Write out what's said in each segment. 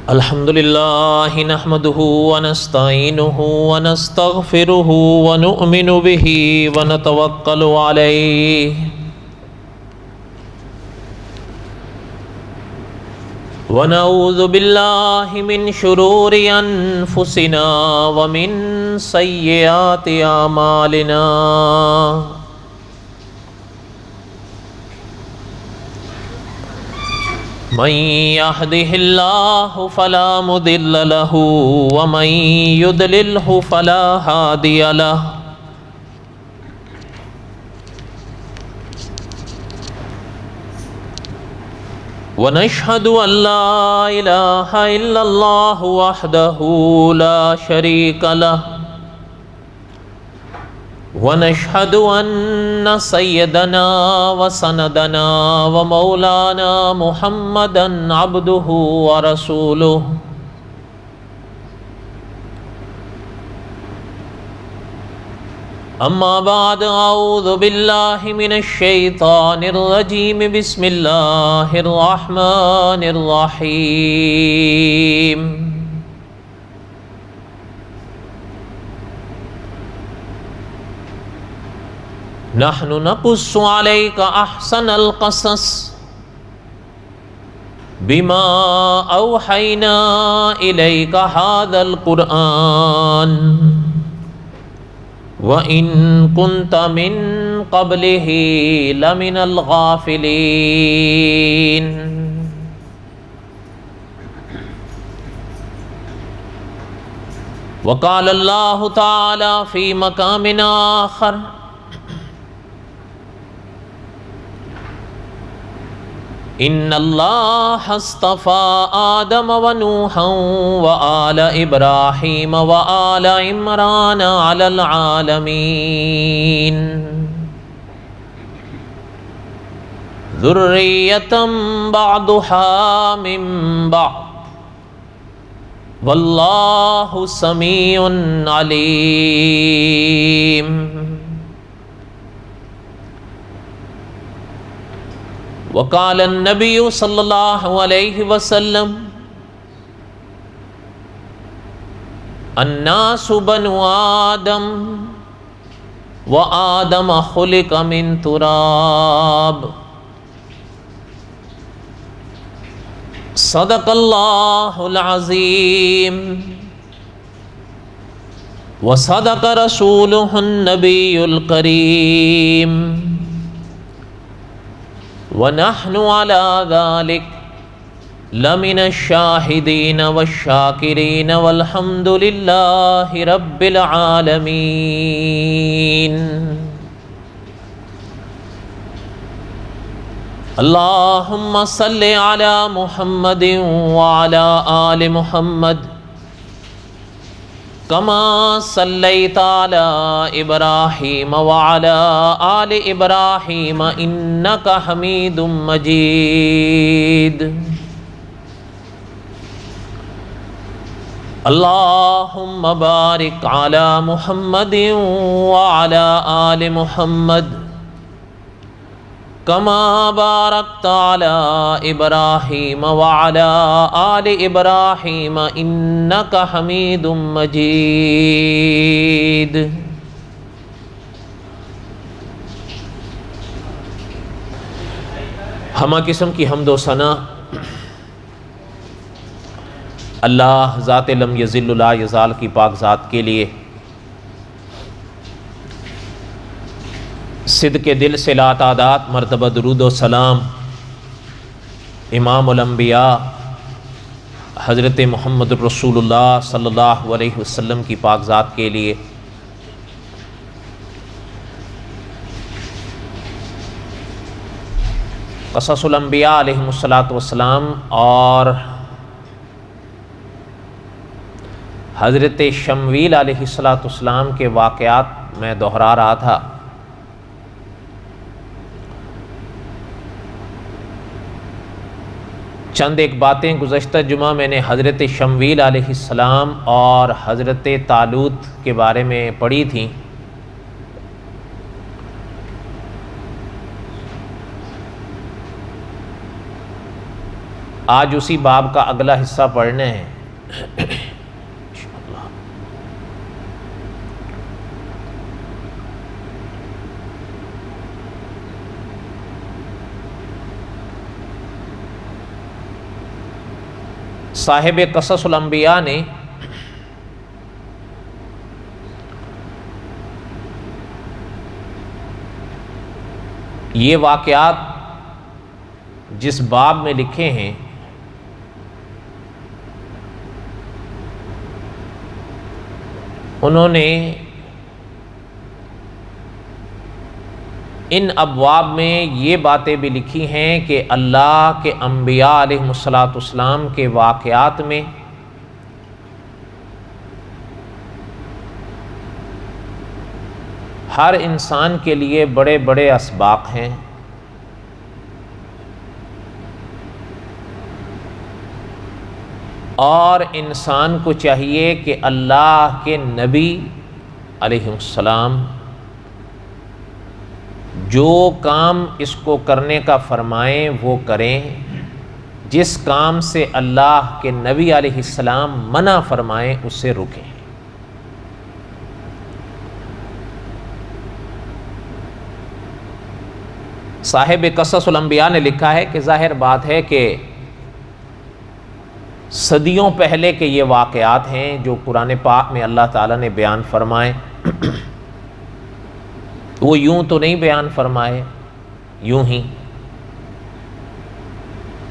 الحمد لله نحمده ونستعينه ونستغفره ونؤمن به ونتوكل عليه ونعوذ بالله من شرور أنفسنا ومن سيئات أعمالنا من يهده الله فلا مضل له ومن يضلله فلا هادي له ونشهد أن لا إله إلا الله وحده لا شريك له ونشهد أن سيدنا وسندنا ومولانا محمدا عبده ورسوله أما بعد أعوذ بالله من الشيطان الرجيم بسم الله الرحمن الرحيم نحن نقص عليك أحسن القصص بما أوحينا إليك هذا القرآن وَإِن كُنْتَ مِن قَبْلِهِ لَمِنَ الْغَافِلِينَ وقال الله تعالى في مقام آخر إن الله اصطفى آدم ونوحا وآل إبراهيم وآل عمران على العالمين ذرية بعضها من بعض والله سميع عليم وقال النبي صلى الله عليه وسلم الناس بنو آدم وآدم خلق من تراب صدق الله العظيم وصدق رسوله النبي الكريم ونحن على ذلك لمن الشاهدين والشاكرين والحمد لله رب العالمين اللهم صل على محمد وعلى آل محمد كما صليت على إبراهيم وعلى آل إبراهيم إنك حميد مجيد اللهم بارك على محمد وعلى آل محمد كما باركت على إبراهيم وعلى آل إبراهيم إنك حميد مجيد ہمہ قسم کی حمد و ثنا اللہ ذات لم یذل لا یزال کی پاک ذات کے لیے صدق دل سے لا تعداد مرتبہ درود و سلام امام الانبیاء حضرت محمد رسول اللہ صلی اللہ علیہ وسلم کی پاک ذات کے لیے قصص الانبیاء علیہم الصلاۃ والسلام اور حضرت شمویل علیہ الصلاۃ والسلام کے واقعات میں دہرا رہا تھا۔ چند ایک باتیں گزشتہ جمعہ میں نے حضرت شمویل علیہ السلام اور حضرت طالوت کے بارے میں پڑھی تھیں۔ آج اسی باب کا اگلا حصہ پڑھنے ہیں۔ صاحب قصص الانبیاء نے یہ واقعات جس باب میں لکھے ہیں انہوں نے ان ابواب میں یہ باتیں بھی لکھی ہیں کہ اللہ کے انبیاء علیہ السلام کے واقعات میں ہر انسان کے لیے بڑے بڑے اسباق ہیں، اور انسان کو چاہیے کہ اللہ کے نبی علیہ السلام جو کام اس کو کرنے کا فرمائیں وہ کریں، جس کام سے اللہ کے نبی علیہ السلام منع فرمائیں اس سے رکیں۔ صاحب قصص الانبیاء نے لکھا ہے کہ ظاہر بات ہے کہ صدیوں پہلے کے یہ واقعات ہیں جو قرآن پاک میں اللہ تعالیٰ نے بیان فرمائے، وہ یوں تو نہیں بیان فرمائے، یوں ہی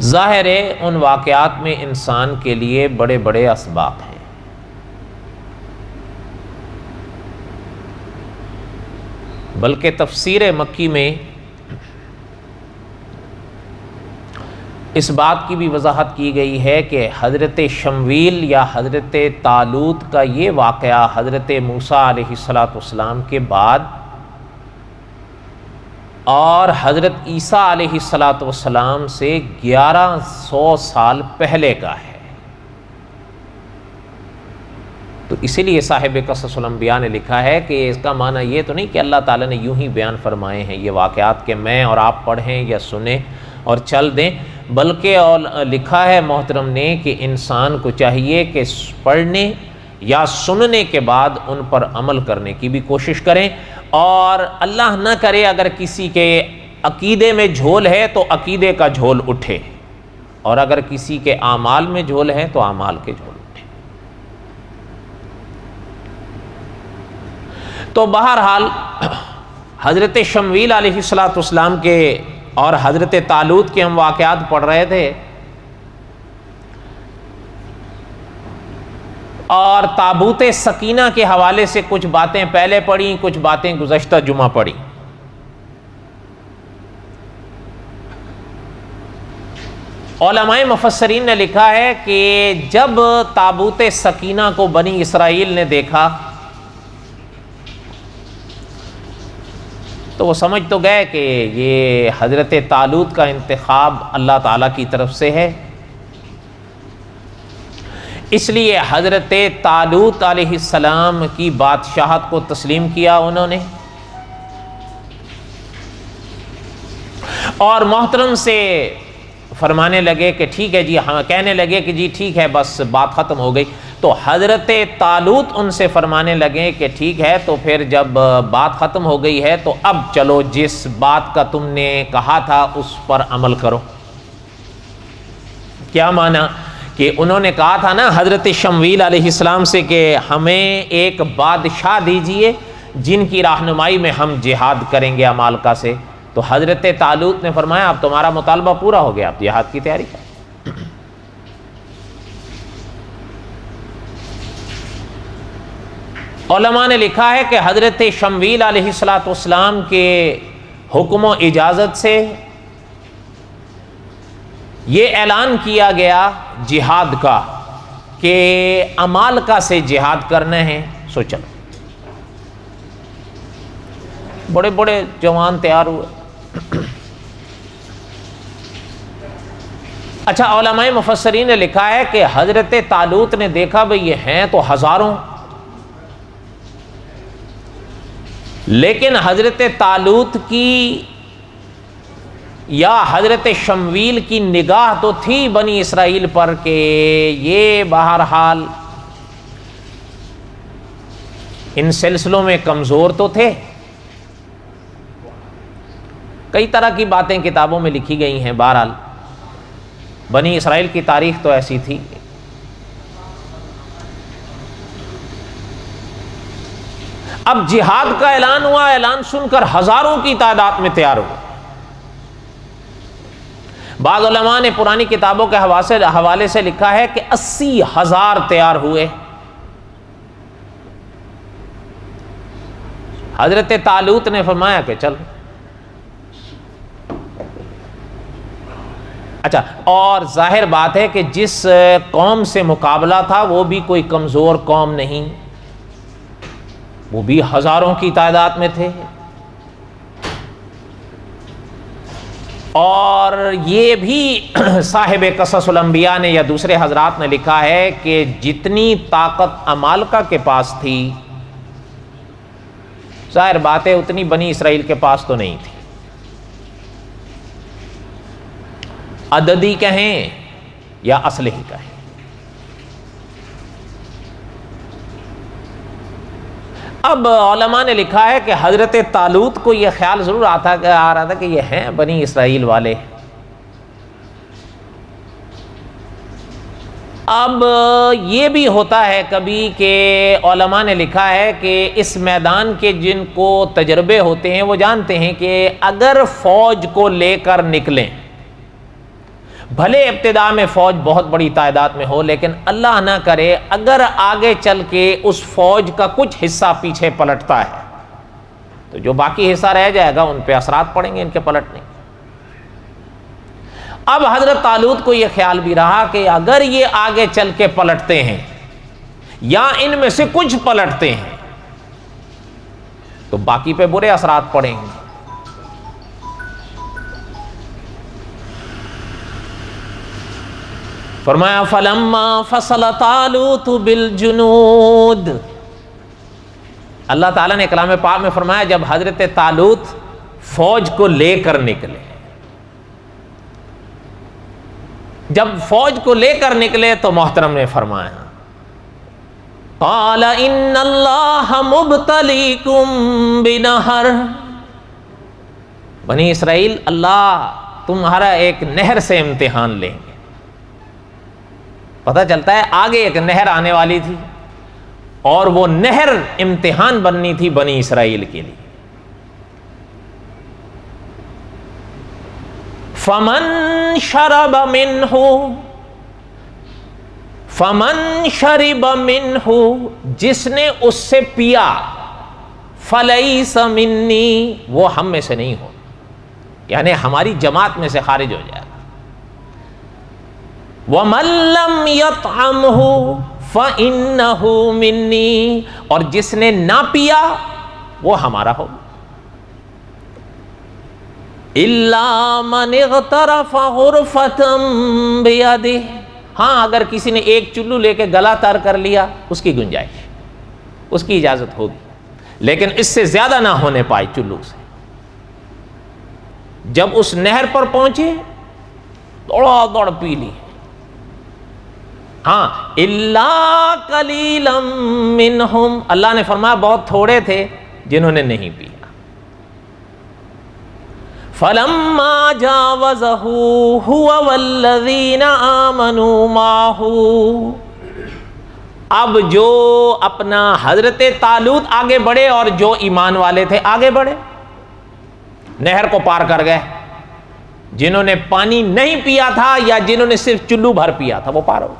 ظاہر ہے ان واقعات میں انسان کے لیے بڑے بڑے اسباق ہیں۔ بلکہ تفسیر مکی میں اس بات کی بھی وضاحت کی گئی ہے کہ حضرت شمویل یا حضرت طالوت کا یہ واقعہ حضرت موسیٰ علیہ السلام کے بعد اور حضرت عیسیٰ علیہ السلام سے 1100 سال پہلے کا ہے۔ تو اسی لیے صاحب قصص الانبیاء نے لکھا ہے کہ اس کا معنی یہ تو نہیں کہ اللہ تعالیٰ نے یوں ہی بیان فرمائے ہیں یہ واقعات کہ میں اور آپ پڑھیں یا سنیں اور چل دیں، بلکہ اور لکھا ہے محترم نے کہ انسان کو چاہیے کہ پڑھنے یا سننے کے بعد ان پر عمل کرنے کی بھی کوشش کریں، اور اللہ نہ کرے اگر کسی کے عقیدے میں جھول ہے تو عقیدے کا جھول اٹھے، اور اگر کسی کے اعمال میں جھول ہے تو اعمال کے جھول اٹھے۔ تو بہرحال حضرت شمویل علیہ السلام کے اور حضرت طالوت کے ہم واقعات پڑھ رہے تھے، اور تابوت سکینہ کے حوالے سے کچھ باتیں پہلے پڑھی، کچھ باتیں گزشتہ جمعہ پڑھی۔ علماء مفسرین نے لکھا ہے کہ جب تابوت سکینہ کو بنی اسرائیل نے دیکھا تو وہ سمجھ تو گئے کہ یہ حضرت طالوت کا انتخاب اللہ تعالیٰ کی طرف سے ہے، اس لیے حضرت طالوت علیہ السلام کی بادشاہت کو تسلیم کیا انہوں نے، اور محترم سے فرمانے لگے کہ ٹھیک ہے جی، ہاں کہنے لگے کہ جی ٹھیک ہے بس بات ختم ہو گئی۔ تو حضرت طالوت ان سے فرمانے لگے کہ ٹھیک ہے، تو پھر جب بات ختم ہو گئی ہے تو اب چلو جس بات کا تم نے کہا تھا اس پر عمل کرو۔ کیا معنی کہ انہوں نے کہا تھا نا حضرت شمویل علیہ السلام سے کہ ہمیں ایک بادشاہ دیجئے جن کی رہنمائی میں ہم جہاد کریں گے عمالقہ سے، تو حضرت طالوت نے فرمایا اب تمہارا مطالبہ پورا ہو گیا، اب جہاد کی تیاری کرو۔ علماء نے لکھا ہے کہ حضرت شمویل علیہ السلام کے حکم و اجازت سے یہ اعلان کیا گیا جہاد کا کہ عمالقہ سے جہاد کرنا ہے، سو چلو۔ بڑے بڑے جوان تیار ہوئے۔ اچھا، علماء مفسرین نے لکھا ہے کہ حضرت طالوت نے دیکھا بھئی یہ ہیں تو ہزاروں، لیکن حضرت طالوت کی یا حضرت شمویل کی نگاہ تو تھی بنی اسرائیل پر کہ یہ بہرحال ان سلسلوں میں کمزور تو تھے. کئی طرح کی باتیں کتابوں میں لکھی گئی ہیں. بہرحال بنی اسرائیل کی تاریخ تو ایسی تھی. اب جہاد کا اعلان ہوا, اعلان سن کر ہزاروں کی تعداد میں تیار ہوئے. بعض علماء نے پرانی کتابوں کے حوالے سے لکھا ہے کہ 80,000 تیار ہوئے. حضرت طالوت نے فرمایا کہ چل. اچھا, اور ظاہر بات ہے کہ جس قوم سے مقابلہ تھا وہ بھی کوئی کمزور قوم نہیں, وہ بھی ہزاروں کی تعداد میں تھے. اور یہ بھی صاحب قصص الانبیاء نے یا دوسرے حضرات نے لکھا ہے کہ جتنی طاقت عمالقہ کے پاس تھی, ظاہر بات ہے اتنی بنی اسرائیل کے پاس تو نہیں تھی. عددی کہیں یا اصلحی کہیں. اب علماء نے لکھا ہے کہ حضرت طالوت کو یہ خیال ضرور آ رہا تھا کہ یہ ہیں بنی اسرائیل والے. اب یہ بھی ہوتا ہے کبھی کہ علماء نے لکھا ہے کہ اس میدان کے جن کو تجربے ہوتے ہیں وہ جانتے ہیں کہ اگر فوج کو لے کر نکلیں, بھلے ابتدا میں فوج بہت بڑی تعداد میں ہو, لیکن اللہ نہ کرے اگر آگے چل کے اس فوج کا کچھ حصہ پیچھے پلٹتا ہے تو جو باقی حصہ رہ جائے گا ان پہ اثرات پڑیں گے ان کے پلٹنے. اب حضرت طالوت کو یہ خیال بھی رہا کہ اگر یہ آگے چل کے پلٹتے ہیں یا ان میں سے کچھ پلٹتے ہیں تو باقی پہ برے اثرات پڑیں گے. فرمایا فلما فصل طالوت بالجنود, اللہ تعالیٰ نے کلام پاک میں فرمایا جب حضرت طالوت فوج کو لے کر نکلے, جب فوج کو لے کر نکلے تو محترم نے فرمایا قال ان اللہ مبتلیکم بنہر, بنی اسرائیل اللہ تمہارا ایک نہر سے امتحان لیں گے. پتہ چلتا ہے آگے ایک نہر آنے والی تھی اور وہ نہر امتحان بننی تھی بنی اسرائیل کے لیے. فمن شرب منہ, جس نے اس سے پیا, فلیس منی, وہ ہم میں سے نہیں ہو, یعنی ہماری جماعت میں سے خارج ہو جائے گا. وَمَن لَّمْ يَطْعَمْهُ فَإِنَّهُ مِنِّي, اور جس نے نہ پیا وہ ہمارا ہو. إِلَّا مَنِ اغْتَرَفَ غُرْفَةً بِيَدِهِ, ہاں اگر کسی نے ایک چلو لے کے گلا تر کر لیا اس کی گنجائش, اس کی اجازت ہوگی, لیکن اس سے زیادہ نہ ہونے پائے چلو سے. جب اس نہر پر پہنچے دوڑا دوڑ پی لی. ہاں الا قلیلا منہم, اللہ نے فرمایا بہت تھوڑے تھے جنہوں نے نہیں پیا. فلما جاوزہ هو والذین آمنوا معہ, اب جو اپنا حضرت طالوت آگے بڑھے اور جو ایمان والے تھے آگے بڑھے, نہر کو پار کر گئے. جنہوں نے پانی نہیں پیا تھا یا جنہوں نے صرف چلو بھر پیا تھا وہ پار ہو.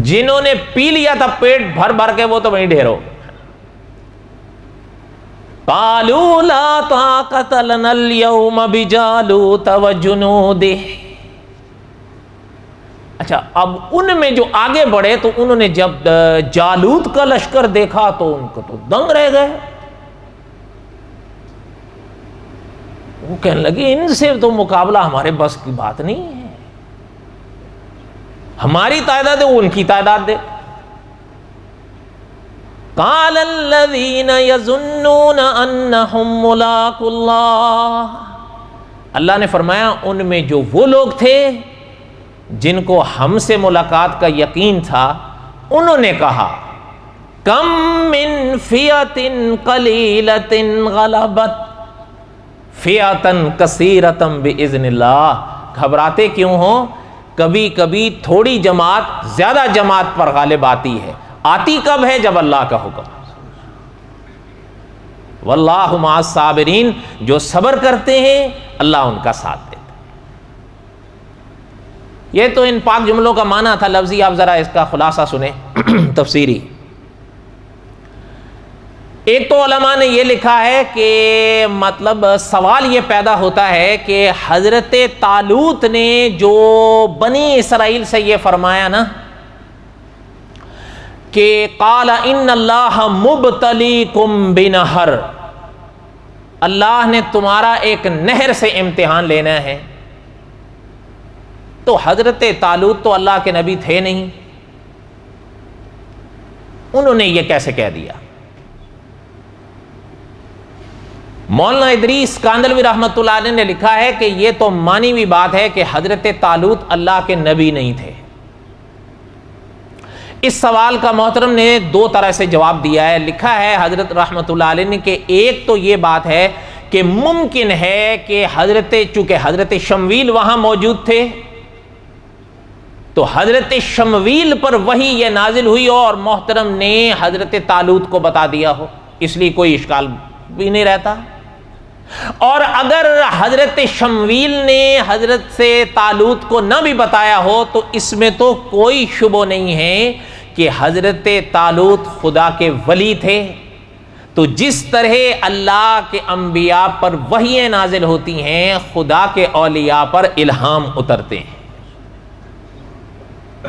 جنہوں نے پی لیا تھا پیٹ بھر بھر کے وہ تو وہیں ڈھیر ہو. قالوا لا طاقت لنا اليوم بجالوت وجنودہ, اچھا اب ان میں جو آگے بڑھے تو انہوں نے جب جالوت کا لشکر دیکھا تو ان کو تو دنگ رہ گئے. وہ کہنے لگے ان سے تو مقابلہ ہمارے بس کی بات نہیں ہے, ہماری تعداد ہے وہ ان کی تعداد دے. قال الذین یظنون انہم ملاقو اللہ، اللہ نے فرمایا ان میں جو وہ لوگ تھے جن کو ہم سے ملاقات کا یقین تھا، انہوں نے کہا کم من فیۃ قلیلۃ غلبت فیۃ کثیرۃ باذن اللہ، گھبراتے کیوں ہو؟ کبھی کبھی تھوڑی جماعت زیادہ جماعت پر غالب آتی ہے، آتی کب ہے؟ جب اللہ کا حکم۔ واللہ مع الصابرین، جو صبر کرتے ہیں اللہ ان کا ساتھ دیتا ہے۔ یہ تو ان پاک جملوں کا معنی تھا لفظی، آپ ذرا اس کا خلاصہ سنیں تفسیری۔ ایک تو علماء نے یہ لکھا ہے کہ مطلب سوال یہ پیدا ہوتا ہے کہ حضرت طالوت نے جو بنی اسرائیل سے یہ فرمایا نا کہ قال ان اللہ مبتلیکم بنہر، اللہ نے تمہارا ایک نہر سے امتحان لینا ہے، تو حضرت طالوت تو اللہ کے نبی تھے نہیں، انہوں نے یہ کیسے کہہ دیا؟ مولانا ادریس کاندلوی رحمۃ اللہ علیہ نے لکھا ہے کہ یہ تو معنوی بات ہے کہ حضرت طالوت اللہ کے نبی نہیں تھے۔ اس سوال کا محترم نے دو طرح سے جواب دیا ہے، لکھا ہے حضرت رحمۃ اللہ علیہ نے کہ ایک تو یہ بات ہے کہ ممکن ہے کہ چونکہ حضرت شمویل وہاں موجود تھے تو حضرت شمویل پر وحی یہ نازل ہوئی ہو اور محترم نے حضرت طالوت کو بتا دیا ہو، اس لیے کوئی اشکال بھی نہیں رہتا۔ اور اگر حضرت شمویل نے حضرت سے طالوت کو نہ بھی بتایا ہو تو اس میں تو کوئی شبہ نہیں ہے کہ حضرت طالوت خدا کے ولی تھے، تو جس طرح اللہ کے انبیاء پر وحییں نازل ہوتی ہیں خدا کے اولیاء پر الہام اترتے ہیں،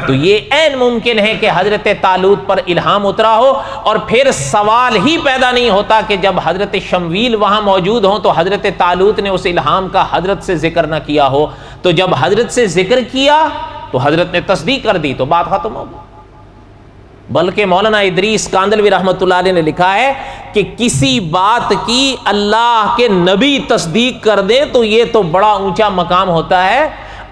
تو یہ عین ممکن ہے کہ حضرت طالوت پر الہام اترا ہو، اور پھر سوال ہی پیدا نہیں ہوتا کہ جب حضرت شمویل وہاں موجود ہوں تو حضرت طالوت نے اس الہام کا حضرت سے ذکر نہ کیا ہو، تو جب حضرت سے ذکر کیا تو حضرت نے تصدیق کر دی تو بات ختم ہو گئی۔ بلکہ مولانا ادریس کاندلوی رحمۃ اللہ علیہ نے لکھا ہے کہ کسی بات کی اللہ کے نبی تصدیق کر دے تو یہ تو بڑا اونچا مقام ہوتا ہے،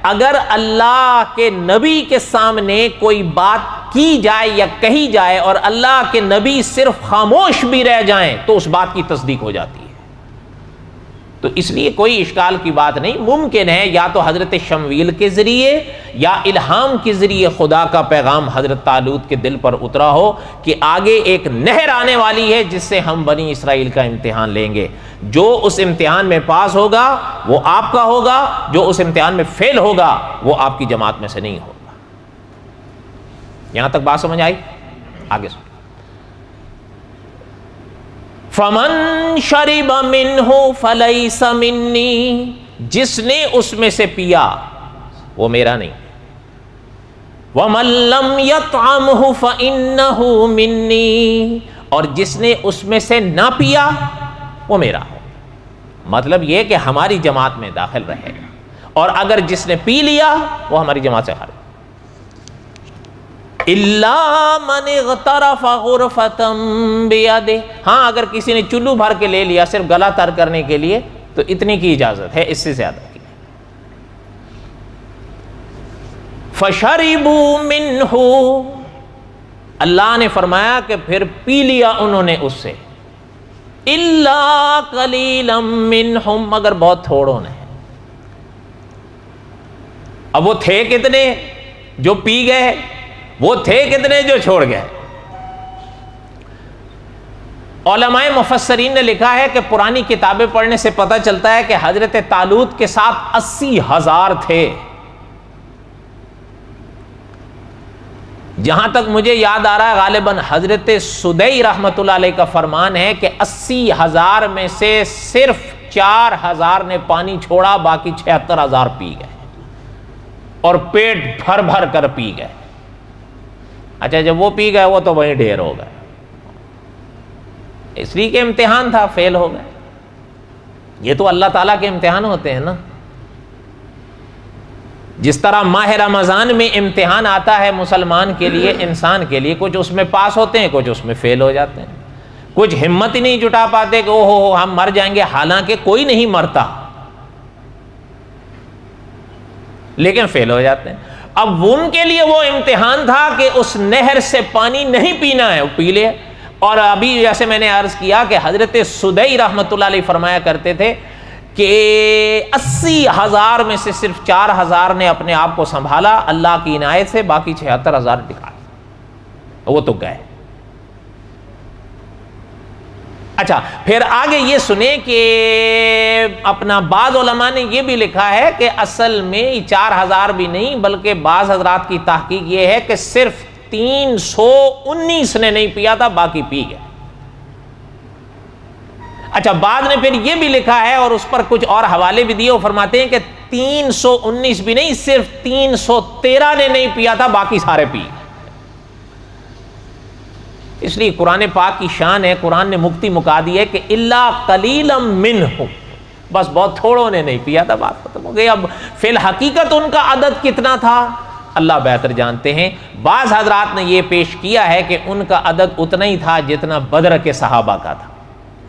اگر اللہ کے نبی کے سامنے کوئی بات کی جائے یا کہی جائے اور اللہ کے نبی صرف خاموش بھی رہ جائیں تو اس بات کی تصدیق ہو جاتی ہے، تو اس لیے کوئی اشکال کی بات نہیں، ممکن ہے یا تو حضرت شمویل کے ذریعے یا الہام کے ذریعے خدا کا پیغام حضرت طالوت کے دل پر اترا ہو کہ آگے ایک نہر آنے والی ہے جس سے ہم بنی اسرائیل کا امتحان لیں گے، جو اس امتحان میں پاس ہوگا وہ آپ کا ہوگا، جو اس امتحان میں فیل ہوگا وہ آپ کی جماعت میں سے نہیں ہوگا۔ یہاں تک بات سمجھ آئی؟ آگے سن۔ فمن شرب منہ فلیس منی، جس نے اس میں سے پیا وہ میرا نہیں، ومن لم یطعمہ فانہ منی، اور جس نے اس میں سے نہ پیا وہ میرا ہو، مطلب یہ کہ ہماری جماعت میں داخل رہے گا، اور اگر جس نے پی لیا وہ ہماری جماعت سے خارج۔ الا من اغترف غرفۃ بیدہ، ہاں اگر کسی نے چلو بھر کے لے لیا صرف گلا تر کرنے کے لیے تو اتنی کی اجازت ہے، اس سے زیادہ کی۔ فشربوا منہ، اللہ نے فرمایا کہ پھر پی لیا انہوں نے اس سے، الا قلیلا منہم، مگر بہت تھوڑوں نے۔ اب وہ تھے کتنے جو پی گئے، وہ تھے کتنے جو چھوڑ گئے؟ علماء مفسرین نے لکھا ہے کہ پرانی کتابیں پڑھنے سے پتہ چلتا ہے کہ حضرت طالوت کے ساتھ 80,000 تھے۔ جہاں تک مجھے یاد آ رہا ہے غالباً حضرت سدی رحمۃ اللہ علیہ کا فرمان ہے کہ 80,000 میں سے صرف 4,000 نے پانی چھوڑا، باقی 76,000 پی گئے اور پیٹ بھر بھر کر پی گئے۔ اچھا جب وہ پی گئے وہ تو وہیں ڈھیر ہو گئے، اس لیے کہ امتحان تھا، فیل ہو گئے۔ یہ تو اللہ تعالیٰ کے امتحان ہوتے ہیں نا۔ جس طرح ماہ رمضان میں امتحان آتا ہے مسلمان کے لیے، انسان کے لیے، کچھ اس میں پاس ہوتے ہیں، کچھ اس میں فیل ہو جاتے ہیں، کچھ ہمت ہی نہیں جٹا پاتے کہ اوہ ہم مر جائیں گے، حالانکہ کوئی نہیں مرتا لیکن فیل ہو جاتے ہیں۔ اب ان کے لیے وہ امتحان تھا کہ اس نہر سے پانی نہیں پینا ہے، وہ پی لے۔ اور ابھی جیسے میں نے عرض کیا کہ حضرت سدی رحمۃ اللہ علیہ فرمایا کرتے تھے کہ 80,000 میں سے صرف 4,000 نے اپنے آپ کو سنبھالا اللہ کی عنایت سے، باقی 76,000 ٹکا وہ تو گئے۔ اچھا پھر آگے یہ سنیں کہ اپنا بعض علماء نے یہ بھی لکھا ہے کہ اصل میں 4,000 بھی نہیں، بلکہ بعض حضرات کی تحقیق یہ ہے کہ صرف 319 نے نہیں پیا تھا، باقی پی گئے۔ اچھا بعد نے پھر یہ بھی لکھا ہے اور اس پر کچھ اور حوالے بھی دیے، وہ فرماتے ہیں کہ 319 بھی نہیں، صرف 313 نے نہیں پیا تھا، باقی سارے پی گئے۔ اس لیے قرآن پاک کی شان ہے، قرآن نے مکتی مکا دی ہے کہ الا قلیلا منہم، بس بہت تھوڑوں نے نہیں پیا تھا، بات ختم ہو گئی۔ اب فی الحقیقت ان کا عدد کتنا تھا اللہ بہتر جانتے ہیں۔ بعض حضرات نے یہ پیش کیا ہے کہ ان کا عدد اتنا ہی تھا جتنا بدر کے صحابہ کا تھا،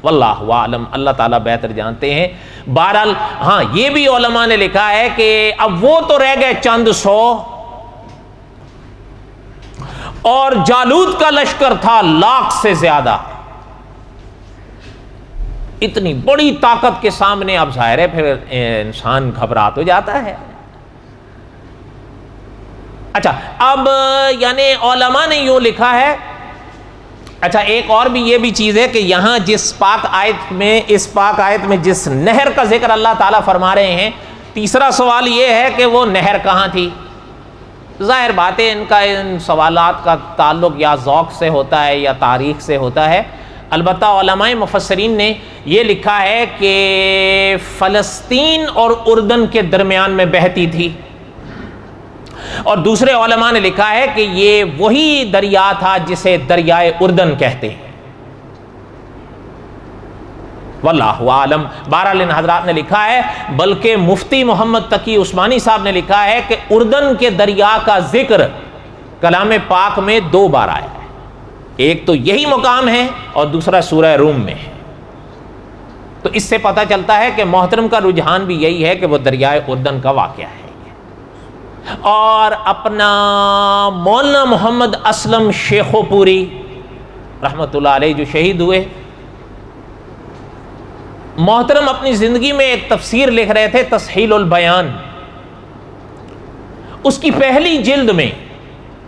واللہ اعلم، اللہ تعالیٰ بہتر جانتے ہیں۔ بہرحال ہاں یہ بھی علماء نے لکھا ہے کہ اب وہ تو رہ گئے چند سو، اور جالوت کا لشکر تھا 1,00,000 سے زیادہ۔ اتنی بڑی طاقت کے سامنے اب ظاہر ہے پھر انسان گھبرا تو جاتا ہے۔ اچھا اب یعنی علماء نے یوں لکھا ہے۔ اچھا ایک اور بھی یہ بھی چیز ہے کہ یہاں جس پاک آیت میں جس نہر کا ذکر اللہ تعالیٰ فرما رہے ہیں، تیسرا سوال یہ ہے کہ وہ نہر کہاں تھی۔ ظاہر بات ہے ان سوالات کا تعلق یا ذوق سے ہوتا ہے یا تاریخ سے ہوتا ہے۔ البتہ علماء مفسرین نے یہ لکھا ہے کہ فلسطین اور اردن کے درمیان میں بہتی تھی، اور دوسرے علماء نے لکھا ہے کہ یہ وہی دریا تھا جسے دریائے اردن کہتے ہیں، واللہ عالم۔ بہرحال ان حضرات نے لکھا ہے، بلکہ مفتی محمد تقی عثمانی صاحب نے لکھا ہے کہ اردن کے دریا کا ذکر کلام پاک میں 2 بار آیا ہے، ایک تو یہی مقام ہے اور دوسرا سورہ روم میں ہے۔ تو اس سے پتہ چلتا ہے کہ محترم کا رجحان بھی یہی ہے کہ وہ دریائے اردن کا واقعہ ہے۔ اور اپنا مولانا محمد اسلم شیخو پوری رحمۃ اللہ علیہ جو شہید ہوئے، محترم اپنی زندگی میں ایک تفسیر لکھ رہے تھے تسہیل البیان، اس کی پہلی جلد میں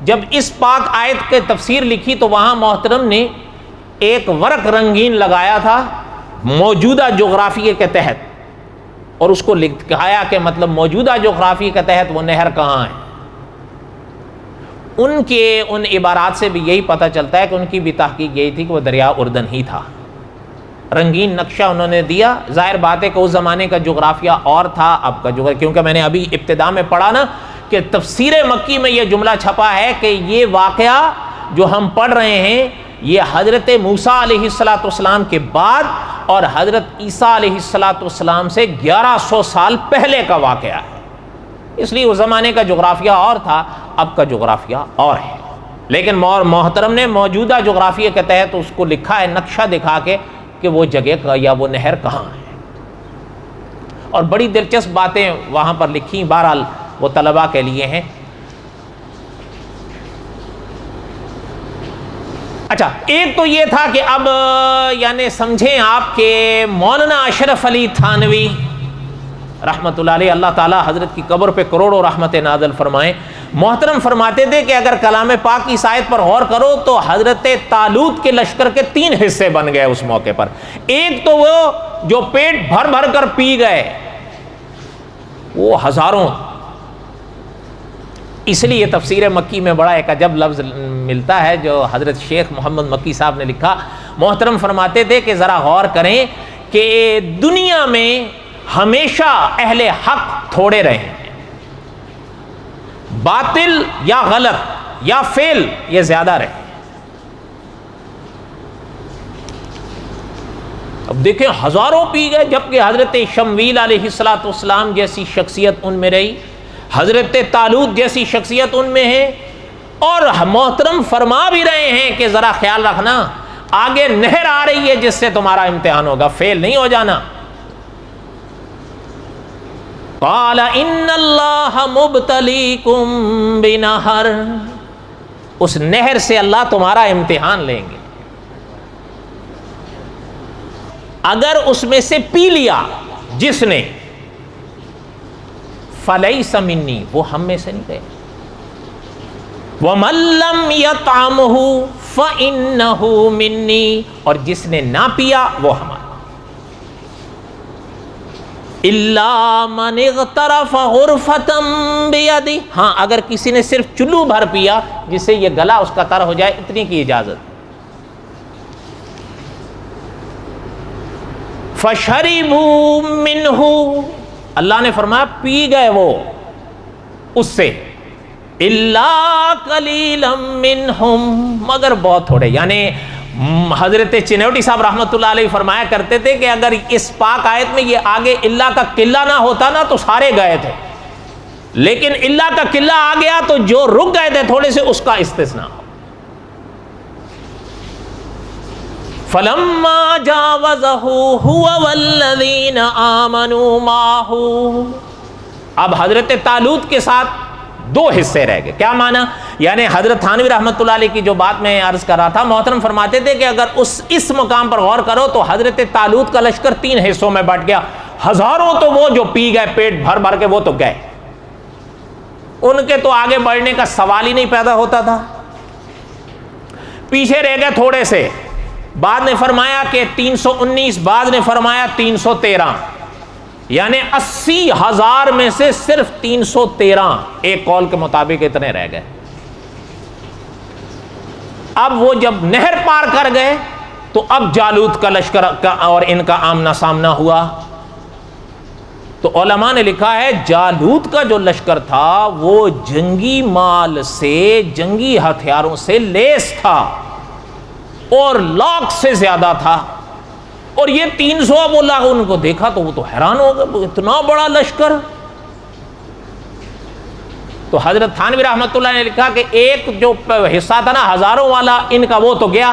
جب اس پاک آیت کے تفسیر لکھی تو وہاں محترم نے ایک ورق رنگین لگایا تھا موجودہ جغرافیے کے تحت، اور اس کو لکھایا کہ مطلب موجودہ جغرافیے کے تحت وہ نہر کہاں ہے۔ ان کے ان عبارات سے بھی یہی پتہ چلتا ہے کہ ان کی بھی تحقیق یہی تھی کہ وہ دریا اردن ہی تھا۔ رنگین نقشہ انہوں نے دیا، ظاہر بات ہے کہ اس زمانے کا جغرافیہ اور تھا، اب کا جغرافیہ، کیونکہ میں نے ابھی ابتدا میں پڑھا نا کہ تفسیر مکی میں یہ جملہ چھپا ہے کہ یہ واقعہ جو ہم پڑھ رہے ہیں یہ حضرت موسیٰ علیہ السلام کے بعد اور حضرت عیسیٰ علیہ السلام سے 1100 سال پہلے کا واقعہ ہے، اس لیے اس زمانے کا جغرافیہ اور تھا، اب کا جغرافیہ اور ہے۔ لیکن محترم نے موجودہ جغرافیے کے تحت اس کو لکھا ہے نقشہ دکھا کے کہ وہ جگہ یا وہ نہر کہاں ہے، اور بڑی دلچسپ باتیں وہاں پر لکھی، بہرحال وہ طلباء کے لیے ہیں۔ اچھا ایک تو یہ تھا کہ اب یعنی سمجھیں آپ کہ مولانا اشرف علی تھانوی رحمۃ اللہ علیہ، اللہ تعالیٰ حضرت کی قبر پہ کروڑوں رحمت نازل فرمائیں، محترم فرماتے تھے کہ اگر کلام پاک کی آیت پر غور کرو تو حضرت طالوت کے لشکر کے 3 حصے بن گئے اس موقع پر۔ ایک تو وہ جو پیٹ بھر بھر کر پی گئے وہ ہزاروں، اس لیے تفسیر مکی میں بڑا ایک عجب لفظ ملتا ہے جو حضرت شیخ محمد مکی صاحب نے لکھا۔ محترم فرماتے تھے کہ ذرا غور کریں کہ دنیا میں ہمیشہ اہل حق تھوڑے رہے ہیں، باطل یا غلط یا فعل یہ زیادہ رہے۔ اب دیکھیں ہزاروں پی گئے، جبکہ حضرت شمویل علیہ السلام جیسی شخصیت ان میں رہی، حضرت طالوت جیسی شخصیت ان میں ہے، اور محترم فرما بھی رہے ہیں کہ ذرا خیال رکھنا آگے نہر آ رہی ہے جس سے تمہارا امتحان ہوگا، فیل نہیں ہو جانا۔ قال ان اللہ مبتلیکم بنہر، اس نہر سے اللہ تمہارا امتحان لیں گے، اگر اس میں سے پی لیا جس نے، فلیس منی، وہ ہم میں سے نہیں گئے، وَمَن لَّمْ يَطْعَمْهُ فَإِنَّهُ مِنِّي، اور جس نے نہ پیا وہ ہمارا، إِلَّا مَنِ اغْتَرَفَ غُرْفَةً بِيَدِهِ، ہاں اگر کسی نے صرف چلو بھر پیا جس سے یہ گلا اس کا تر ہو جائے، اتنی کی اجازت۔ فَشَرِبُوا مِنْهُ، اللہ نے فرمایا پی گئے وہ اس سے، الا قلیلا منہم، مگر بہت تھوڑے، یعنی حضرت چنوٹی صاحب رحمۃ اللہ علیہ فرمایا کرتے تھے کہ اگر اس پاک آیت میں یہ آگے الا کا قلہ نہ ہوتا نا تو سارے گئے تھے، لیکن الا کا قلہ آ گیا تو جو رک گئے تھے تھوڑے سے اس کا استثناء۔ فَلَمَّا جَاوَزَهُ هُوَ وَالَّذِينَ آمَنُوا مَعَهُ، اب حضرت طالوت کے ساتھ دو حصے رہ گئے، کیا معنی؟ یعنی حضرت تھانوی رحمۃ اللہ علیہ کی جو بات میں عرض کر رہا تھا، محترم فرماتے تھے کہ اگر اس مقام پر غور کرو تو حضرت طالوت کا لشکر 3 حصوں میں بٹ گیا، ہزاروں تو وہ جو پی گئے پیٹ بھر بھر کے، وہ تو گئے، ان کے تو آگے بڑھنے کا سوال ہی نہیں پیدا ہوتا تھا، پیچھے رہ گئے تھوڑے سے، بعد نے فرمایا کہ 319، بعد نے فرمایا 313، یعنی 80,000 میں سے صرف 313 ایک قول کے مطابق اتنے رہ گئے۔ اب وہ جب نہر پار کر گئے تو اب جالوت کا لشکر کا اور ان کا آمنا سامنا ہوا، تو علماء نے لکھا ہے جالوت کا جو لشکر تھا وہ جنگی مال سے، جنگی ہتھیاروں سے لیس تھا اور لاکھ سے زیادہ تھا، اور یہ 300 اب اللہ ان کو دیکھا تو وہ تو حیران ہو گئے، اتنا بڑا لشکر۔ تو حضرت تھانوی رحمۃ اللہ نے لکھا کہ ایک جو حصہ تھا نا ہزاروں والا ان کا، وہ تو گیا،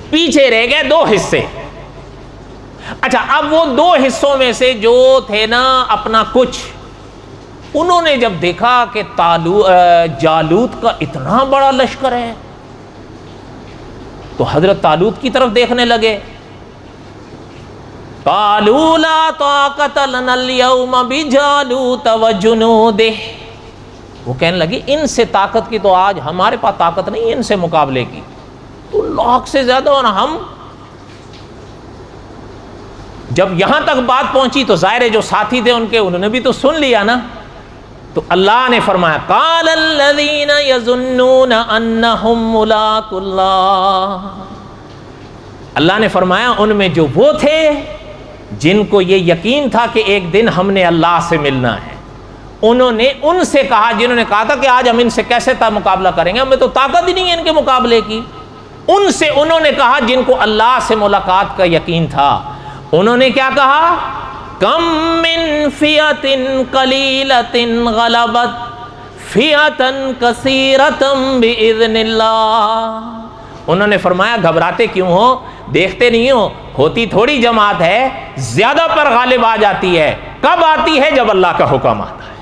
پیچھے رہ گئے 2 حصے۔ اچھا اب وہ 2 حصوں میں سے جو تھے نا اپنا کچھ، انہوں نے جب دیکھا کہ جالوت کا اتنا بڑا لشکر ہے تو حضرت طالوت کی طرف دیکھنے لگے، قالوا لا طاقت لنا اليوم بجالوت وجنوده، وہ کہنے لگے ان سے طاقت کی تو آج ہمارے پاس طاقت نہیں ان سے مقابلے کی، تو لاکھ سے زیادہ، اور ہم جب یہاں تک بات پہنچی تو ظاہر ہے جو ساتھی تھے ان کے، انہوں نے بھی تو سن لیا نا، تو اللہ نے فرمایا قال الذین یظنون انہم ملاق اللہ، اللہ نے فرمایا ان میں جو وہ تھے جن کو یہ یقین تھا کہ ایک دن ہم نے اللہ سے ملنا ہے، انہوں نے ان سے کہا جنہوں نے کہا تھا کہ آج ہم ان سے کیسے مقابلہ کریں گے، ہمیں تو طاقت ہی نہیں ہے ان کے مقابلے کی، ان سے انہوں نے کہا جن کو اللہ سے ملاقات کا یقین تھا، انہوں نے کیا کہا، کم من فیۃ قلیلۃ غلبت فیۃ کثیرۃ باذن اللہ، انہوں نے فرمایا گھبراتے کیوں ہو، دیکھتے نہیں ہو ہوتی تھوڑی جماعت ہے، زیادہ پر غالب آ جاتی ہے، کب آتی ہے جب اللہ کا حکم آتا ہے۔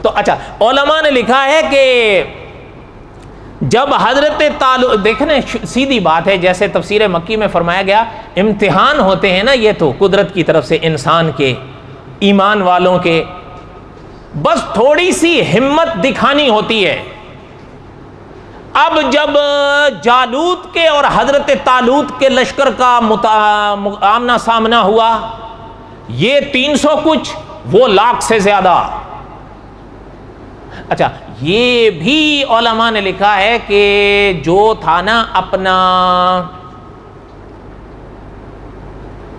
تو اچھا علماء نے لکھا ہے کہ جب حضرت طالوت، دیکھنے سیدھی بات ہے، جیسے تفسیر مکی میں فرمایا گیا امتحان ہوتے ہیں نا یہ تو قدرت کی طرف سے انسان کے، ایمان والوں کے، بس تھوڑی سی ہمت دکھانی ہوتی ہے۔ اب جب جالوت کے اور حضرت طالوت کے لشکر کا آمنا سامنا ہوا، یہ 300 کچھ، وہ لاکھ سے زیادہ۔ اچھا یہ بھی علماء نے لکھا ہے کہ جو تھا نا اپنا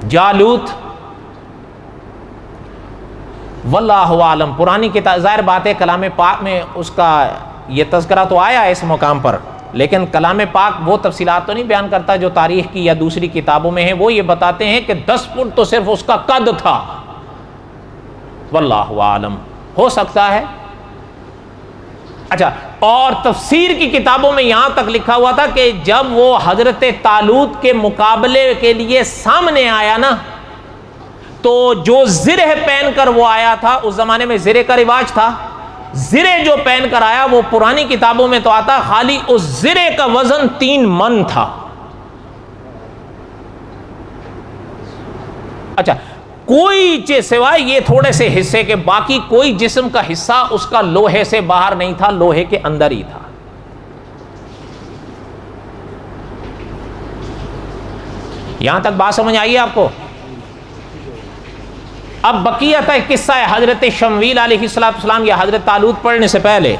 جالوت، واللہ عالم، پرانی کتاب، ظاہر بات ہے کلام پاک میں اس کا یہ تذکرہ تو آیا ہے اس مقام پر، لیکن کلام پاک وہ تفصیلات تو نہیں بیان کرتا جو تاریخ کی یا دوسری کتابوں میں ہیں. وہ یہ بتاتے ہیں کہ 10 فٹ تو صرف اس کا قد تھا. واللہ عالم, ہو سکتا ہے. اچھا, اور تفسیر کی کتابوں میں یہاں تک لکھا ہوا تھا کہ جب وہ حضرت طالوت کے مقابلے کے لیے سامنے آیا نا, تو جو زرہ پہن کر وہ آیا تھا, اس زمانے میں زرے کا رواج تھا, زرے جو پہن کر آیا وہ پرانی کتابوں میں تو آتا خالی اس زرے کا وزن 3 من تھا. اچھا, کوئی سوائے یہ تھوڑے سے حصے کے باقی کوئی جسم کا حصہ اس کا لوہے سے باہر نہیں تھا, لوہے کے اندر ہی تھا. یہاں تک بات سمجھ آئیے آپ کو؟ اب بقیت ہے قصہ ہے حضرت شمویل علیہ السلام یا حضرت طالوت پڑھنے سے پہلے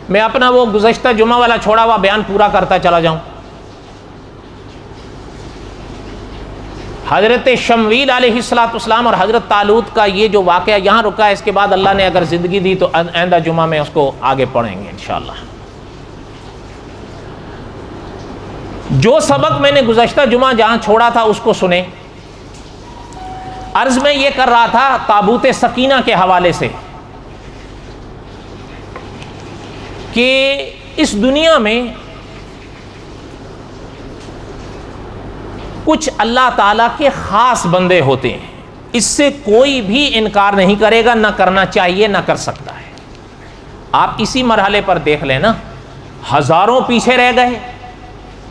میں اپنا وہ گزشتہ جمعہ والا چھوڑا ہوا بیان پورا کرتا چلا جاؤں. حضرت شمویل علیہ السلام اور حضرت طالوت کا یہ جو واقعہ یہاں رکا ہے, اس کے بعد اللہ نے اگر زندگی دی تو آئندہ جمعہ میں اس کو آگے پڑھیں گے انشاءاللہ. جو سبق میں نے گزشتہ جمعہ جہاں چھوڑا تھا اس کو سنیں. عرض میں یہ کر رہا تھا تابوت سکینہ کے حوالے سے کہ اس دنیا میں کچھ اللہ تعالیٰ کے خاص بندے ہوتے ہیں, اس سے کوئی بھی انکار نہیں کرے گا, نہ کرنا چاہیے نہ کر سکتا ہے. آپ اسی مرحلے پر دیکھ لیں نا, ہزاروں پیچھے رہ گئے,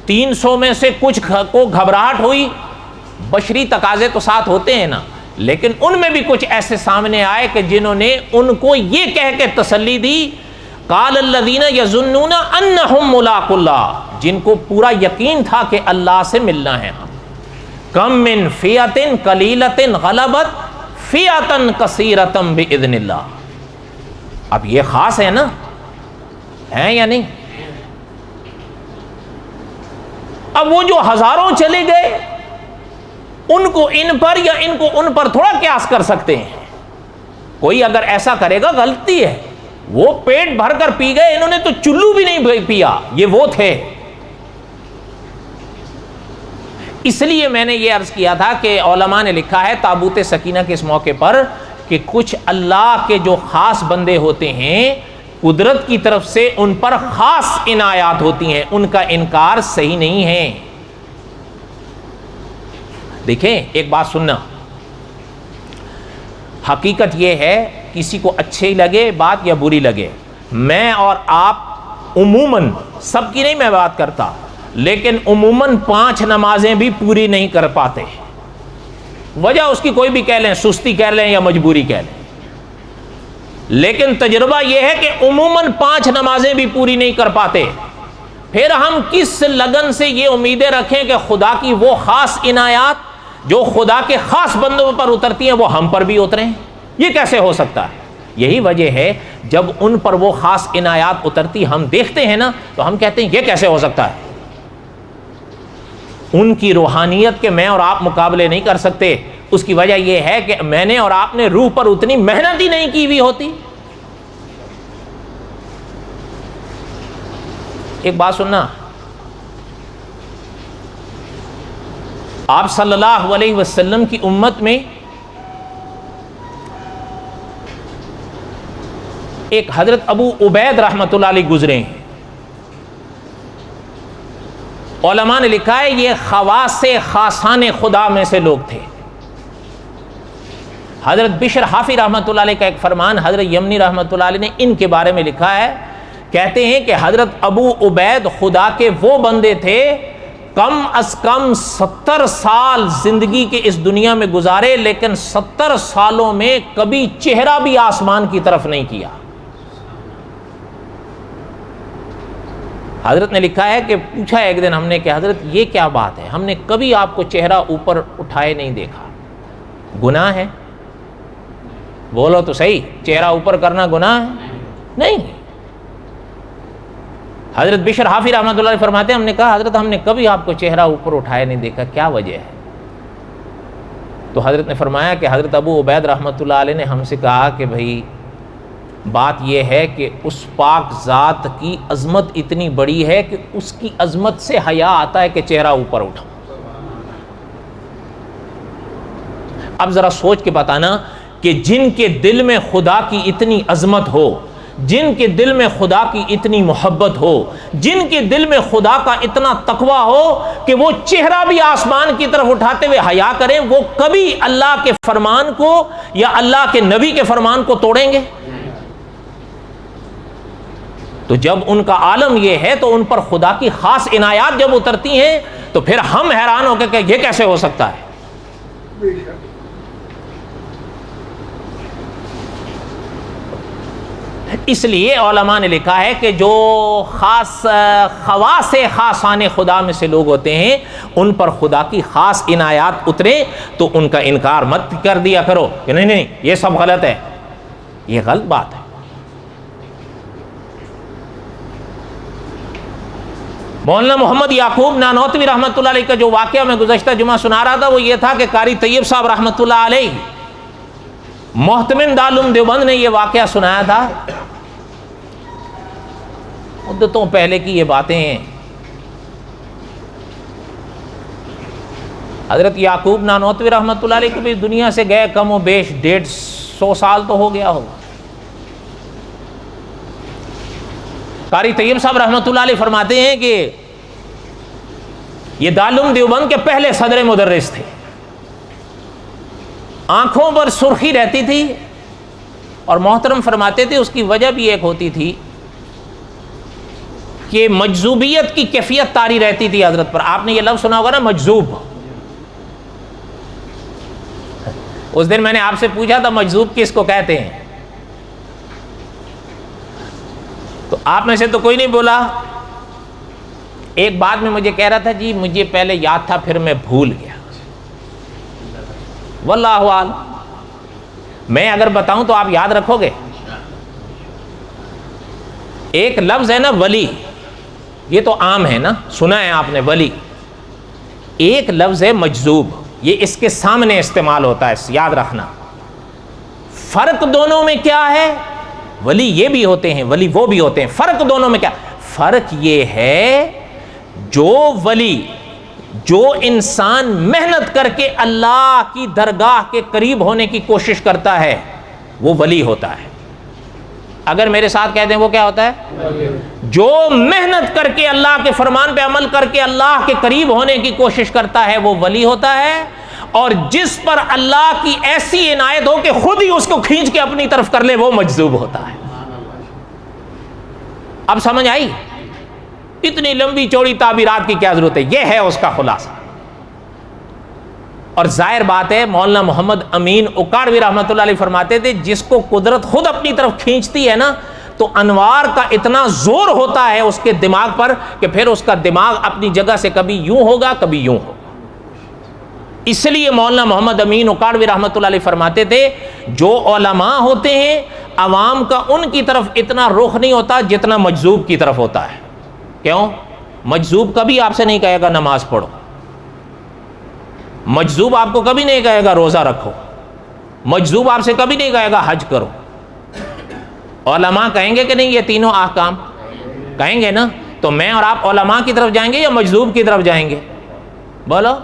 300 میں سے کچھ کو گھبراہٹ ہوئی, بشری تقاضے تو ساتھ ہوتے ہیں نا, لیکن ان میں بھی کچھ ایسے سامنے آئے کہ جنہوں نے ان کو یہ کہہ کے تسلی دی, قال الذین یظنون انہم ملاقو اللہ, جن کو پورا یقین تھا کہ اللہ سے ملنا ہے. کم من فیۃ قلیلۃ غلبت فیۃ کثیرۃ باذن اللہ. اب یہ خاص ہے نا, ہے یا نہیں؟ اب وہ جو ہزاروں چلے گئے ان کو ان پر یا ان کو ان پر تھوڑا قیاس کر سکتے ہیں. کوئی اگر ایسا کرے گا غلطی ہے. وہ پیٹ بھر کر پی گئے, انہوں نے تو چلو بھی نہیں پیا, یہ وہ تھے. اس لیے میں نے یہ عرض کیا تھا کہ علماء نے لکھا ہے تابوت سکینہ کے اس موقع پر کہ کچھ اللہ کے جو خاص بندے ہوتے ہیں, قدرت کی طرف سے ان پر خاص عنایات ہوتی ہیں, ان کا انکار صحیح نہیں ہے. دیکھیں ایک بات سننا, حقیقت یہ ہے کسی کو اچھی لگے بات یا بری لگے, میں اور آپ عموماً, سب کی نہیں میں بات کرتا, لیکن عموماً 5 نمازیں بھی پوری نہیں کر پاتے. وجہ اس کی کوئی بھی کہہ لیں, سستی کہہ لیں یا مجبوری کہہ لیں, لیکن تجربہ یہ ہے کہ عموماً 5 نمازیں بھی پوری نہیں کر پاتے. پھر ہم کس لگن سے یہ امیدیں رکھیں کہ خدا کی وہ خاص عنایات جو خدا کے خاص بندوں پر اترتی ہیں وہ ہم پر بھی اتریں؟ یہ کیسے ہو سکتا ہے؟ یہی وجہ ہے جب ان پر وہ خاص عنایات اترتی ہم دیکھتے ہیں نا, تو ہم کہتے ہیں یہ کیسے ہو سکتا ہے. ان کی روحانیت کے میں اور آپ مقابلے نہیں کر سکتے. اس کی وجہ یہ ہے کہ میں نے اور آپ نے روح پر اتنی محنت ہی نہیں کی ہوئی ہوتی. ایک بات سننا, آپ صلی اللہ علیہ وسلم کی امت میں ایک حضرت ابو عبید رحمۃ اللہ علیہ گزرے ہیں. علماء نے لکھا ہے یہ خواص خاصان خدا میں سے لوگ تھے. حضرت بشر حافی رحمۃ اللہ علیہ کا ایک فرمان حضرت یمنی رحمۃ اللہ علیہ نے ان کے بارے میں لکھا ہے. کہتے ہیں کہ حضرت ابو عبید خدا کے وہ بندے تھے کم از کم 70 سال زندگی کے اس دنیا میں گزارے, لیکن 70 سالوں میں کبھی چہرہ بھی آسمان کی طرف نہیں کیا. حضرت نے لکھا ہے کہ پوچھا ایک دن ہم نے کہ حضرت یہ کیا بات ہے, ہم نے کبھی آپ کو چہرہ اوپر اٹھائے نہیں دیکھا, گناہ ہے؟ بولو تو صحیح, چہرہ اوپر کرنا گناہ ہے؟ نہیں. حضرت بشر حافی رحمۃ اللہ علیہ فرماتے ہیں ہم نے کہا حضرت ہم نے کبھی آپ کو چہرہ اوپر اٹھائے نہیں دیکھا, کیا وجہ ہے؟ تو حضرت نے فرمایا کہ حضرت ابو عبید رحمۃ اللہ علیہ نے ہم سے کہا کہ بھائی بات یہ ہے کہ اس پاک ذات کی عظمت اتنی بڑی ہے کہ اس کی عظمت سے حیا آتا ہے کہ چہرہ اوپر اٹھاؤ۔ اب ذرا سوچ کے بتانا کہ جن کے دل میں خدا کی اتنی عظمت ہو، جن کے دل میں خدا کی اتنی محبت ہو، جن کے دل میں خدا کا اتنا تقوی ہو کہ وہ چہرہ بھی آسمان کی طرف اٹھاتے ہوئے حیا کریں، وہ کبھی اللہ کے فرمان کو یا اللہ کے نبی کے فرمان کو توڑیں گے؟ تو جب ان کا عالم یہ ہے تو ان پر خدا کی خاص عنایات جب اترتی ہیں تو پھر ہم حیران ہو کے کہ یہ کیسے ہو سکتا ہے۔ اس لیے علماء نے لکھا ہے کہ جو خواص خاصان خدا میں سے لوگ ہوتے ہیں ان پر خدا کی خاص عنایات اترے تو ان کا انکار مت کر دیا کرو کہ نہیں نہیں یہ سب غلط ہے، یہ غلط بات ہے۔ مولانا محمد یعقوب نانوتوی رحمۃ اللہ علیہ کا جو واقعہ میں گزشتہ جمعہ سنا رہا تھا وہ یہ تھا کہ قاری طیب صاحب رحمۃ اللہ علیہ محتمم دارالعلوم دیوبند نے یہ واقعہ سنایا تھا، مدتوں پہلے کی یہ باتیں ہیں۔ حضرت یعقوب نانوتوی رحمۃ اللہ علیہ کو بھی دنیا سے گئے کم و بیش 150 سال تو ہو گیا ہوگا۔ قاری طیب صاحب رحمۃ اللہ علیہ فرماتے ہیں کہ یہ دارالعلوم دیوبند کے پہلے صدر مدرس تھے، آنکھوں پر سرخی رہتی تھی، اور محترم فرماتے تھے اس کی وجہ بھی ایک ہوتی تھی کہ مجذوبیت کی کیفیت طاری رہتی تھی حضرت پر۔ آپ نے یہ لفظ سنا ہوگا نا، مجذوب۔ اس دن میں نے آپ سے پوچھا تھا مجذوب کس کو کہتے ہیں، تو آپ میں سے تو کوئی نہیں بولا۔ ایک بات میں مجھے کہہ رہا تھا جی مجھے پہلے یاد تھا پھر میں بھول گیا، واللہ عالم۔ میں اگر بتاؤں تو آپ یاد رکھو گے؟ ایک لفظ ہے نا ولی، یہ تو عام ہے نا، سنا ہے آپ نے ولی۔ ایک لفظ ہے مجذوب، یہ اس کے سامنے استعمال ہوتا ہے، یاد رکھنا۔ فرق دونوں میں کیا ہے؟ ولی یہ بھی ہوتے ہیں، ولی وہ بھی ہوتے ہیں، فرق دونوں میں کیا؟ فرق یہ ہے جو ولی، جو انسان محنت کر کے اللہ کی درگاہ کے قریب ہونے کی کوشش کرتا ہے وہ ولی ہوتا ہے۔ اگر میرے ساتھ کہہ دیں وہ کیا ہوتا ہے؟ جو محنت کر کے اللہ کے فرمان پہ عمل کر کے اللہ کے قریب ہونے کی کوشش کرتا ہے وہ ولی ہوتا ہے، اور جس پر اللہ کی ایسی عنایت ہو کہ خود ہی اس کو کھینچ کے اپنی طرف کر لے وہ مجذوب ہوتا ہے۔ اب سمجھ آئی؟ اتنی لمبی چوڑی تعبیرات کی کیا ضرورت ہے، یہ ہے اس کا خلاصہ۔ اور ظاہر بات ہے مولانا محمد امین اکاڑوی رحمۃ اللہ علیہ فرماتے تھے جس کو قدرت خود اپنی طرف کھینچتی ہے نا تو انوار کا اتنا زور ہوتا ہے اس کے دماغ پر کہ پھر اس کا دماغ اپنی جگہ سے کبھی یوں ہوگا کبھی یوں ہوگا۔ اس لیے مولانا محمد امین اکاڑوی رحمۃ اللہ علیہ فرماتے تھے جو علماء ہوتے ہیں عوام کا ان کی طرف اتنا رخ نہیں ہوتا جتنا مجذوب کی طرف ہوتا ہے۔ کیوں؟ مجذوب کبھی آپ سے نہیں کہے گا نماز پڑھو، مجذوب آپ کو کبھی نہیں کہے گا روزہ رکھو، مجذوب آپ سے کبھی نہیں کہے گا حج کرو۔ علماء کہیں گے کہ نہیں یہ تینوں احکام؟ کہیں گے نا۔ تو میں اور آپ علماء کی طرف جائیں گے یا مجذوب کی طرف جائیں گے؟ بولو۔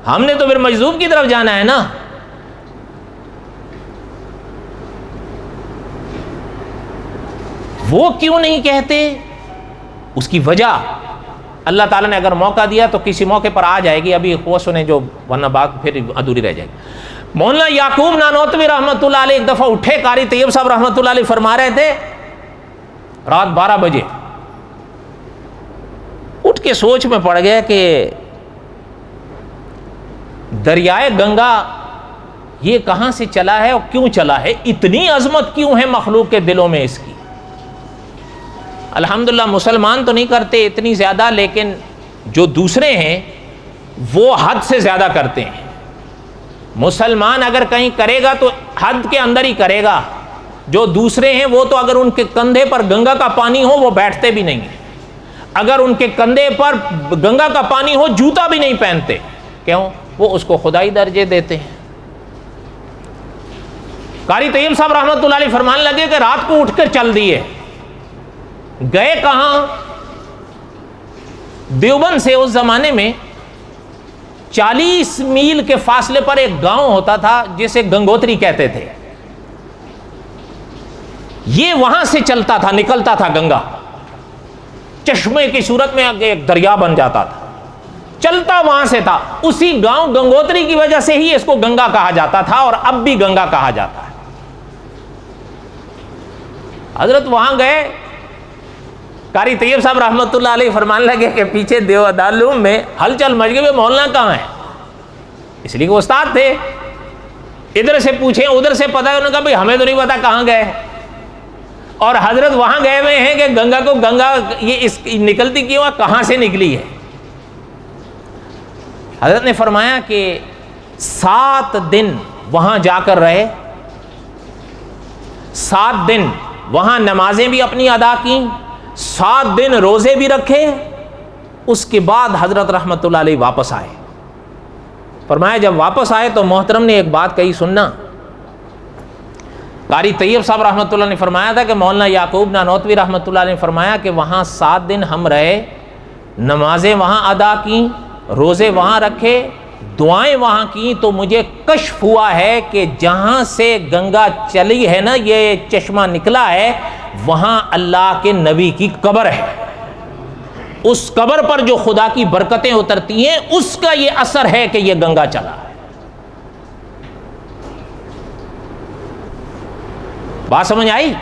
ہم نے تو پھر مجذوب کی طرف جانا ہے نا۔ وہ کیوں نہیں کہتے؟ اس کی وجہ اللہ تعالیٰ نے اگر موقع دیا تو کسی موقع پر آ جائے گی، ابھی وہ سنیں جو، ورنہ بات پھر ادھوری رہ جائے گی۔ مولانا یعقوب نانوتوی رحمۃ اللہ علیہ ایک دفعہ اٹھے، قاری طیب صاحب رحمۃ اللہ علیہ فرما رہے تھے رات 12 بجے، اٹھ کے سوچ میں پڑ گیا کہ دریائے گنگا یہ کہاں سے چلا ہے اور کیوں چلا ہے، اتنی عظمت کیوں ہے مخلوق کے دلوں میں اس کی۔ الحمدللہ مسلمان تو نہیں کرتے اتنی زیادہ، لیکن جو دوسرے ہیں وہ حد سے زیادہ کرتے ہیں۔ مسلمان اگر کہیں کرے گا تو حد کے اندر ہی کرے گا، جو دوسرے ہیں وہ تو اگر ان کے کندھے پر گنگا کا پانی ہو وہ بیٹھتے بھی نہیں ہیں، اگر ان کے کندھے پر گنگا کا پانی ہو جوتا بھی نہیں پہنتے۔ کیوں؟ وہ اس کو خدائی درجے دیتے ہیں۔ قاری طیب صاحب رحمۃ اللہ علیہ فرمانے لگے کہ رات کو اٹھ کر چل دیے. گئے کہاں؟ دیوبند سے اس زمانے میں 40 میل کے فاصلے پر ایک گاؤں ہوتا تھا جسے گنگوتری کہتے تھے. یہ وہاں سے چلتا تھا، نکلتا تھا گنگا، چشمے کی صورت میں ایک دریا بن جاتا تھا، چلتا وہاں سے تھا. اسی گاؤں گنگوتری کی وجہ سے ہی اس کو گنگا کہا جاتا تھا اور اب بھی گنگا کہا جاتا ہے. حضرت وہاں گئے. قاری طیب صاحب رحمۃ اللہ علیہ فرمانے لگے کہ پیچھے دیوبند میں ہلچل مچ گئی، مولانا کہاں ہے؟ اس لیے کہ وہ استاد تھے. ادھر سے پوچھیں ادھر سے پتا ہے، انہوں نے کہا بھائی ہمیں تو نہیں پتا کہاں گئے. اور حضرت وہاں گئے ہوئے ہیں کہ گنگا یہ اس نکلتی کیوں ہے، کہاں سے نکلی ہے. حضرت نے فرمایا کہ 7 دن وہاں جا کر رہے، 7 دن وہاں نمازیں بھی اپنی ادا کیں، 7 دن روزے بھی رکھے. اس کے بعد حضرت رحمت اللہ علیہ واپس آئے. فرمایا جب واپس آئے تو محترم نے ایک بات کہی، سننا. قاری طیب صاحب رحمۃ اللہ نے فرمایا تھا کہ مولانا یعقوب نانوتوی رحمۃ اللہ نے فرمایا کہ وہاں 7 دن ہم رہے، نمازیں وہاں ادا کیں، روزے وہاں رکھے، دعائیں وہاں کی، تو مجھے کشف ہوا ہے کہ جہاں سے گنگا چلی ہے نا، یہ چشمہ نکلا ہے، وہاں اللہ کے نبی کی قبر ہے. اس قبر پر جو خدا کی برکتیں اترتی ہیں اس کا یہ اثر ہے کہ یہ گنگا چلا ہے. بات سمجھ آئی؟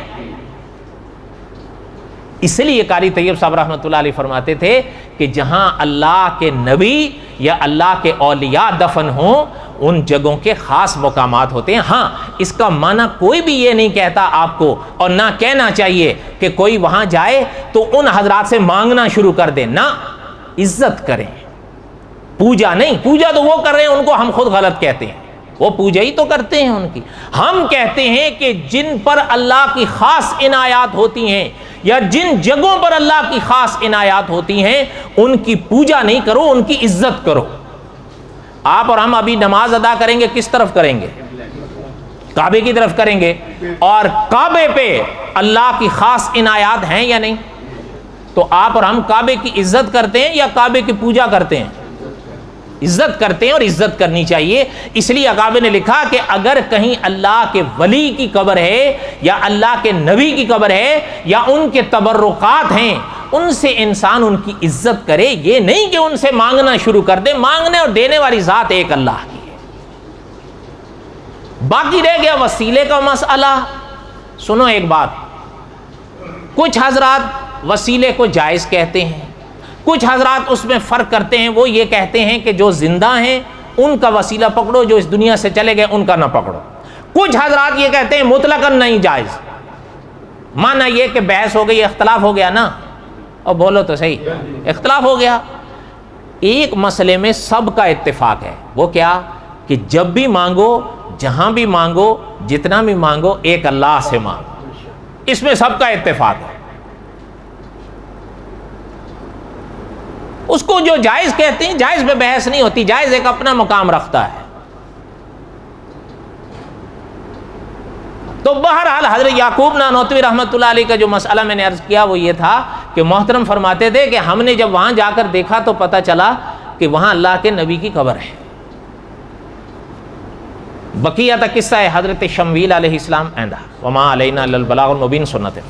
اس لیے قاری طیب صاحب رحمۃ اللہ علیہ فرماتے تھے کہ جہاں اللہ کے نبی یا اللہ کے اولیاء دفن ہوں ان جگہوں کے خاص مقامات ہوتے ہیں. ہاں اس کا معنی کوئی بھی یہ نہیں کہتا آپ کو، اور نہ کہنا چاہیے کہ کوئی وہاں جائے تو ان حضرات سے مانگنا شروع کر دے. نہ، عزت کریں، پوجا نہیں. پوجا تو وہ کر رہے ہیں، ان کو ہم خود غلط کہتے ہیں، وہ پوجا ہی تو کرتے ہیں ان کی. ہم کہتے ہیں کہ جن پر اللہ کی خاص عنایات ہوتی ہیں یا جن جگہوں پر اللہ کی خاص عنایات ہوتی ہیں ان کی پوجا نہیں کرو، ان کی عزت کرو. آپ اور ہم ابھی نماز ادا کریں گے، کس طرف کریں گے؟ کعبے کی طرف کریں گے. اور کعبے پہ اللہ کی خاص عنایات ہیں یا نہیں؟ تو آپ اور ہم کعبے کی عزت کرتے ہیں یا کعبے کی پوجا کرتے ہیں؟ عزت کرتے ہیں، اور عزت کرنی چاہیے. اس لیے اکابر نے لکھا کہ اگر کہیں اللہ کے ولی کی قبر ہے یا اللہ کے نبی کی قبر ہے یا ان کے تبرکات ہیں، ان سے انسان ان کی عزت کرے. یہ نہیں کہ ان سے مانگنا شروع کر دے. مانگنے اور دینے والی ذات ایک اللہ کی ہے. باقی رہ گیا وسیلے کا مسئلہ. سنو ایک بات، کچھ حضرات وسیلے کو جائز کہتے ہیں، کچھ حضرات اس میں فرق کرتے ہیں. وہ یہ کہتے ہیں کہ جو زندہ ہیں ان کا وسیلہ پکڑو، جو اس دنیا سے چلے گئے ان کا نہ پکڑو. کچھ حضرات یہ کہتے ہیں مطلقاً نہیں جائز. معنی یہ کہ بحث ہو گئی، اختلاف ہو گیا نا. اور بولو تو صحیح، اختلاف ہو گیا. ایک مسئلے میں سب کا اتفاق ہے. وہ کیا؟ کہ جب بھی مانگو، جہاں بھی مانگو، جتنا بھی مانگو، ایک اللہ سے مانگو. اس میں سب کا اتفاق ہے. اس کو جو جائز کہتے ہیں، جائز پہ بحث نہیں ہوتی. جائز ایک اپنا مقام رکھتا ہے. تو بہرحال حضرت یعقوب نانوتوی رحمۃ اللہ علیہ کا جو مسئلہ میں نے عرض کیا وہ یہ تھا کہ محترم فرماتے تھے کہ ہم نے جب وہاں جا کر دیکھا تو پتہ چلا کہ وہاں اللہ کے نبی کی قبر ہے. بقیہ تک قصہ ہے حضرت شمویل علیہ السلام آئندہ. وما علینا الا البلاغ المبین. سنت ہے.